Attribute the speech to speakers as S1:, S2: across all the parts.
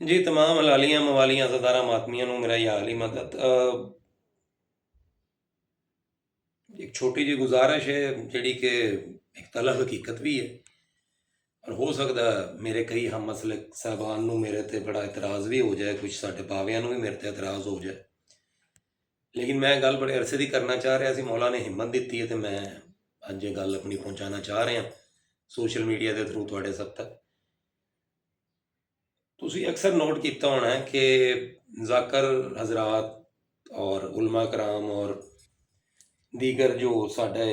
S1: जी, तमाम हलालियाँ, मवालियाँ, अज़ादारां, मातमियाँ नूं मेरा या अली मदद। एक छोटी जी गुज़ारिश है जिहड़ी कि एक तलब हकीकत भी है और हो सकदा मेरे कई हम मसलक साहबान नूं मेरे ते बड़ा इतराज़ भी हो जाए, कुछ साडे भावियां नूं भी मेरे ते इतराज़ हो जाए। लेकिन मैं गल बड़े अरसे दी करना चाह रहा सी, मौला ने हिम्मत दित्ती है ते मैं अज ये गल अपनी पहुँचाना चाह रहा सोशल मीडिया के थ्रू तुहाडे सब तक। तुसीं अक्सर नोट कीता होना है कि ज़ाकर हज़रात और उलमा कराम और दीगर जो साढ़े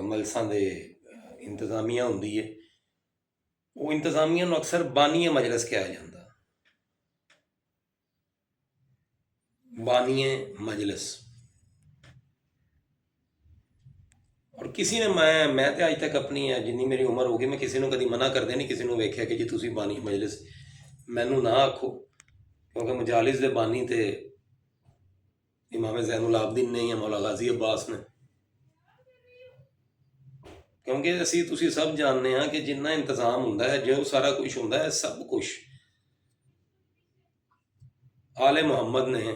S1: मलसां दे इंतज़ामिया होंदी है, वो इंतज़ामिया नूं अक्सर बानी मजलिस कहा जाता। बानी मजलिस। और किसी ने मैं तो अज तक अपनी जिन्नी मेरी उम्र होगी मैं किसी को कभी मना करदे नहीं किसी को वेख्या कि जी तुसीं बानी मजलिस मैनू ना आखो, क्योंकि मजालिस दे बानी ते इमाम ज़ैनुल आबदीन ने या मौला गाजी अब्बास ने। क्योंकि असी तुसीं सब जानते हैं कि जिन्ना इंतज़ाम होंदा है, जो सारा कुछ होंदा है, सब कुछ आले मुहम्मद ने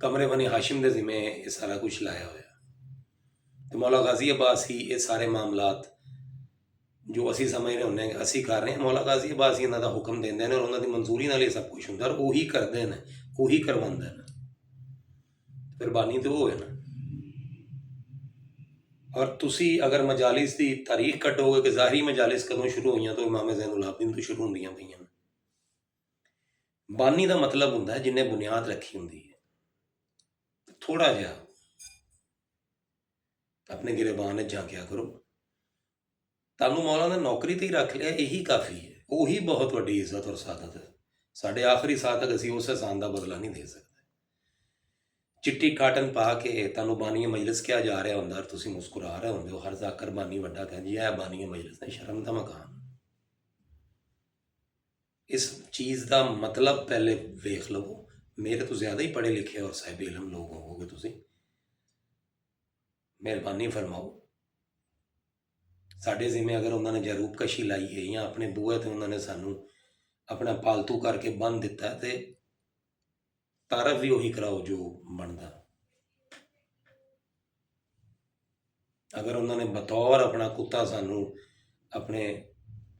S1: कमरे बनी हाशिम के जिम्मे ये सारा कुछ लाया हुआ। तो मौला गाजी अब्बास ही ये सारे मामलात जो असी समझ रहे होंगे असी कर रहे हैं, मौला गाजी अब्बास ही इन्हों का हुक्म देंगे और उन्होंने मंजूरी नाल सब कुछ होंगे और वही करते हैं, वही करवाते हैं। फिर बानी तो वो है ना। और तुसी अगर मजालिस की तारीख कटोगे कि ज़ाहरी मजालिस कदों शुरू हुई तो इमाम ज़ैनुल आबदीन तो शुरू होंदियां पईयां। बानी का मतलब होंदा है जिन्हें बुनियाद रखी होंगी है। थोड़ा जहा अपने गिरेबान झांकिया करो, तुहानू मौला ने नौकरी ते ही रख लिया, यही काफ़ी है, वही बहुत वड्डी इज्जत और सादत है। साढ़े आखिरी साह तक असी उस एहसान का बदला नहीं दे सकते। चिट्टी काटन पा के तुहानू बानी मजलिस क्या जा रहा होंदा और तुसीं मुस्कुरा रहे होंदे हो, हर ज़ाकर बानी वड्डा कह जी है बानी मजलिस ने, शर्म का मकान। इस चीज़ का मतलब पहले वेख लवो। मेरे तो ज़्यादा ही पढ़े लिखे और साहिब इलम लोग होवोगे तुसीं, मेहरबानी फरमाओ। साढ़े जिम्मे अगर उन्होंने जरूब कशी लाई है या अपने बूहे तो उन्होंने सानू अपना पालतू करके बन दिता है, तो तारफ भी उही कराओ जो बनता। अगर उन्होंने बतौर अपना कुत्ता सानू अपने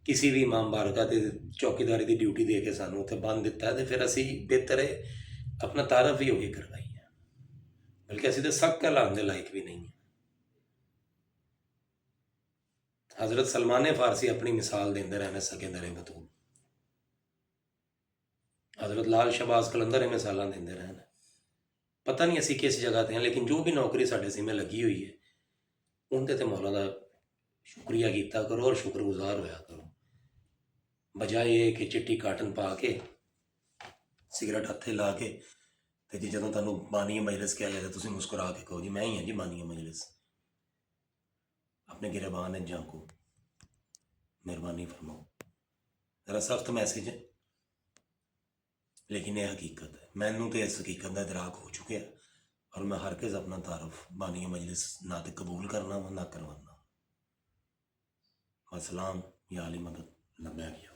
S1: किसी भी इमाम बारका ते चौकीदारी की ड्यूटी दे के सानू उत्थे बन दिता है, तो फिर असी बेहतर है अपना तारफ भी उही करवाई है। बल्कि असी तो सक कहलाने के लायक भी नहीं है। हज़रत सलमान फारसी अपनी मिसाल देंदे रहने सके दरे बतूल, हज़रत लाल शहबाज कलंदर मिसाल देंदे रहने। पता नहीं असी किस जगह ते हैं, लेकिन जो भी नौकरी साढ़े जिम्मे लगी हुई है उनके ते मौला का शुक्रिया किया करो और शुक्रगुजार होया करो, बजाय ये कि चिट्टी काटन पा के सिगरट हथे ला के तो जी जो तुम बानी मजलिस कहा जाए तो मुस्कुरा के कहो जी मैं ही हाँ जी बानी मजलिस। अपने गिरबान है झांको, मेहरबानी फरमाओ। ज़रा सख्त मैसेज है लेकिन यह हकीकत है। मैनू तो इस हकीकत का इदराक हो चुके हैं और मैं हर किस अपना तारफ बानी मजलिस ना तो कबूल करना वा ना करवाना। अस्सलाम या अली मदद, लब्बैक।